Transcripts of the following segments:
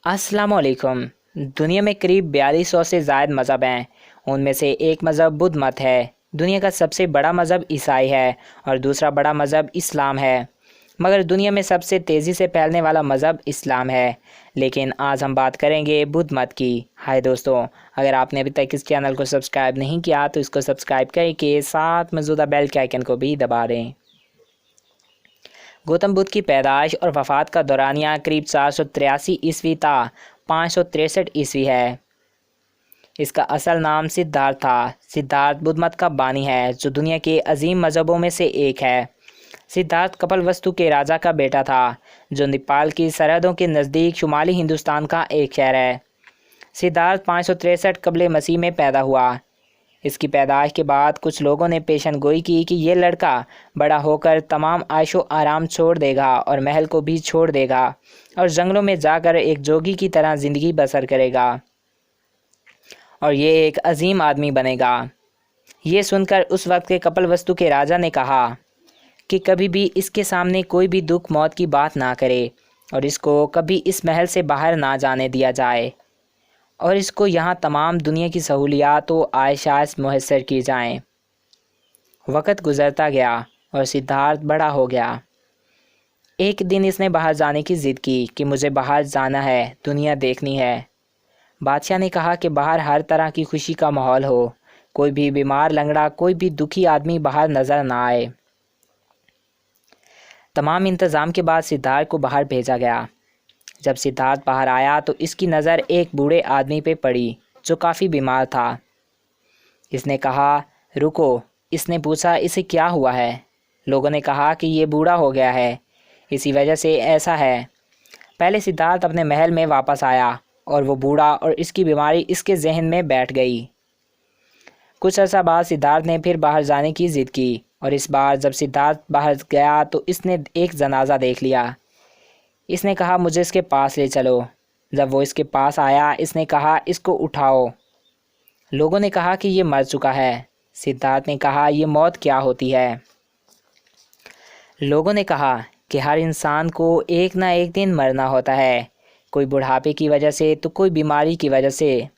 अस्सलाम वालेकुम। दुनिया में करीब 4200 से ज़ायद मज़हब हैं। उनमें से एक मज़हब बुद्ध मत है। दुनिया का सबसे बड़ा मज़हब ईसाई है और दूसरा बड़ा मज़हब इस्लाम है। मगर दुनिया में सबसे तेज़ी से फैलने वाला मज़हब इस्लाम है। लेकिन आज हम बात करेंगे बुद्ध मत की। हाय दोस्तों, अगर आपने अभी तक इस चैनल को सब्सक्राइब नहीं किया तो इसको सब्सक्राइब करके साथ मौजूदा बेल के आइकन को भी दबा दें। गौतम बुद्ध की पैदाइश और वफ़ात का दौरानिया करीब 483 ईस्वी था 563 ईस्वी है। इसका असल नाम सिद्धार्थ था। सिद्धार्थ बुद्ध मत का बानी है जो दुनिया के अजीम मज़हबों में से एक है। सिद्धार्थ कपिलवस्तु के राजा का बेटा था जो नेपाल की सरहदों के नज़दीक शुमाली हिंदुस्तान का एक शहर है। सिद्धार्थ 563 कबल मसीह में पैदा हुआ। इसकी पैदाइश के बाद कुछ लोगों ने पेशन गोई की कि ये लड़का बड़ा होकर तमाम आयशो आराम छोड़ देगा और महल को भी छोड़ देगा और जंगलों में जाकर एक जोगी की तरह ज़िंदगी बसर करेगा और ये एक अजीम आदमी बनेगा। ये सुनकर उस वक्त के कपिलवस्तु के राजा ने कहा कि कभी भी इसके सामने कोई भी दुख मौत की बात ना करे और इसको कभी इस महल से बाहर ना जाने दिया जाए और इसको यहाँ तमाम दुनिया की सहूलियात व आयशात मुयस्सर की जाएं। वक़्त गुज़रता गया और सिद्धार्थ बड़ा हो गया। एक दिन इसने बाहर जाने की ज़िद की कि मुझे बाहर जाना है, दुनिया देखनी है। बादशाह ने कहा कि बाहर हर तरह की खुशी का माहौल हो, कोई भी बीमार लंगड़ा कोई भी दुखी आदमी बाहर नज़र ना आए। तमाम इंतज़ाम के बाद सिद्धार्थ को बाहर भेजा गया। जब सिद्धार्थ बाहर आया तो इसकी नज़र एक बूढ़े आदमी पे पड़ी जो काफ़ी बीमार था। इसने कहा, रुको। इसने पूछा, इसे क्या हुआ है? लोगों ने कहा कि ये बूढ़ा हो गया है, इसी वजह से ऐसा है। पहले सिद्धार्थ अपने महल में वापस आया और वो बूढ़ा और इसकी बीमारी इसके जहन में बैठ गई। कुछ अर्सा बाद सिद्धार्थ ने फिर बाहर जाने की ज़िद की और इस बार जब सिद्धार्थ बाहर गया तो इसने एक जनाजा देख लिया। इसने कहा, मुझे इसके पास ले चलो। जब वो इसके पास आया इसने कहा, इसको उठाओ। लोगों ने कहा कि ये मर चुका है। सिद्धार्थ ने कहा, ये मौत क्या होती है? लोगों ने कहा कि हर इंसान को एक ना एक दिन मरना होता है, कोई बुढ़ापे की वजह से तो कोई बीमारी की वजह से।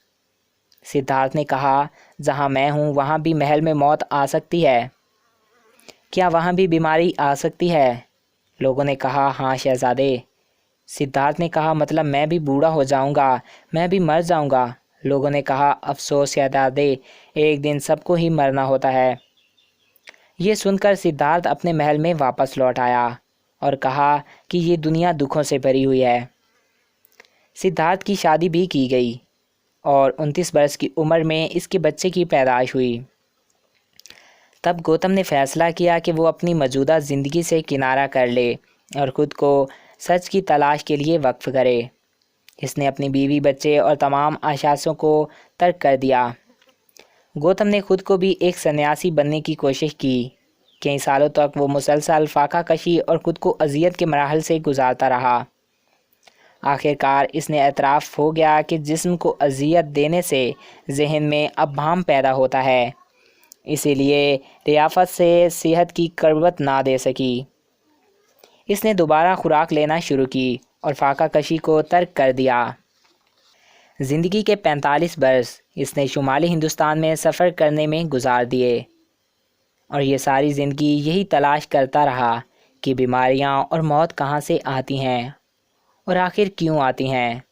सिद्धार्थ ने कहा, जहाँ मैं हूँ वहाँ भी महल में मौत आ सकती है, क्या वहाँ भी बीमारी आ सकती है? लोगों ने कहा, हाँ शहजादे। सिद्धार्थ ने कहा, मतलब मैं भी बूढ़ा हो जाऊंगा, मैं भी मर जाऊंगा। लोगों ने कहा, अफसोस शहजादे, एक दिन सबको ही मरना होता है। ये सुनकर सिद्धार्थ अपने महल में वापस लौट आया और कहा कि ये दुनिया दुखों से भरी हुई है। सिद्धार्थ की शादी भी की गई और 29 बरस की उम्र में इसके बच्चे की पैदाइश हुई। तब गौतम ने फैसला किया कि वो अपनी मौजूदा ज़िंदगी से किनारा कर ले और ख़ुद को सच की तलाश के लिए वक्फ करे। इसने अपनी बीवी, बच्चे और तमाम आशाओं को तर्क कर दिया। गौतम ने खुद को भी एक सन्यासी बनने की कोशिश की। कई सालों तक वो मुसलसल फाका कशी और ख़ुद को अजियत के मराहल से गुजारता रहा। आखिरकार इसने एतराफ़ हो गया कि जिस्म को अजियत देने से जहन में अबहम पैदा होता है, इसीलिए रियाफत से सेहत की करवत ना दे सकी। इसने दोबारा खुराक लेना शुरू की और फाका कशी को तर्क कर दिया। ज़िंदगी के 45 बरस इसने शुमाली हिंदुस्तान में सफ़र करने में गुजार दिए और ये सारी ज़िंदगी यही तलाश करता रहा कि बीमारियां और मौत कहाँ से आती हैं और आखिर क्यों आती हैं।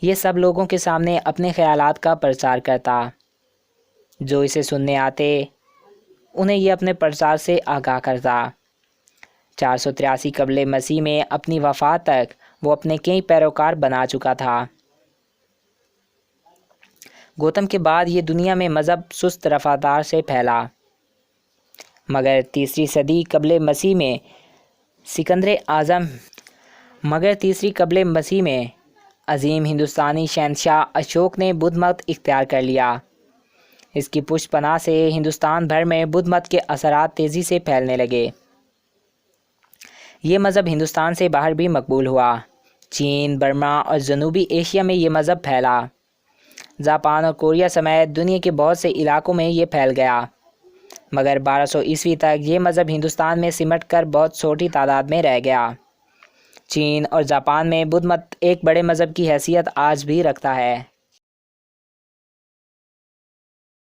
ये सब लोगों के सामने अपने ख़यालात का प्रचार करता। जो इसे सुनने आते उन्हें ये अपने प्रचार से आगाह करता। 483 कबल मसीह में अपनी वफ़ात तक वो अपने कई पैरोकार बना चुका था। गौतम के बाद ये दुनिया में मज़हब सुस्त रफ़ादार से फैला, मगर तीसरी सदी कबल मसीह में अज़ीम हिंदुस्तानी शहंशाह अशोक ने बुद्ध मत इख्तियार कर लिया। इसकी पुष्पनाह से हिंदुस्तान भर में बुद्ध मत के असरात तेज़ी से फैलने लगे। ये मज़हब हिंदुस्तान से बाहर भी मकबूल हुआ। चीन, बर्मा और जनूबी एशिया में ये मज़हब फैला। जापान और कोरिया समेत दुनिया के बहुत से इलाकों में ये फैल गया, मगर 1200 ईस्वी तक ये मज़हब हिंदुस्तान में सिमट कर बहुत छोटी तादाद में रह गया। چین اور جاپان میں بدھ مت ایک بڑے مذہب کی حیثیت آج بھی رکھتا ہے۔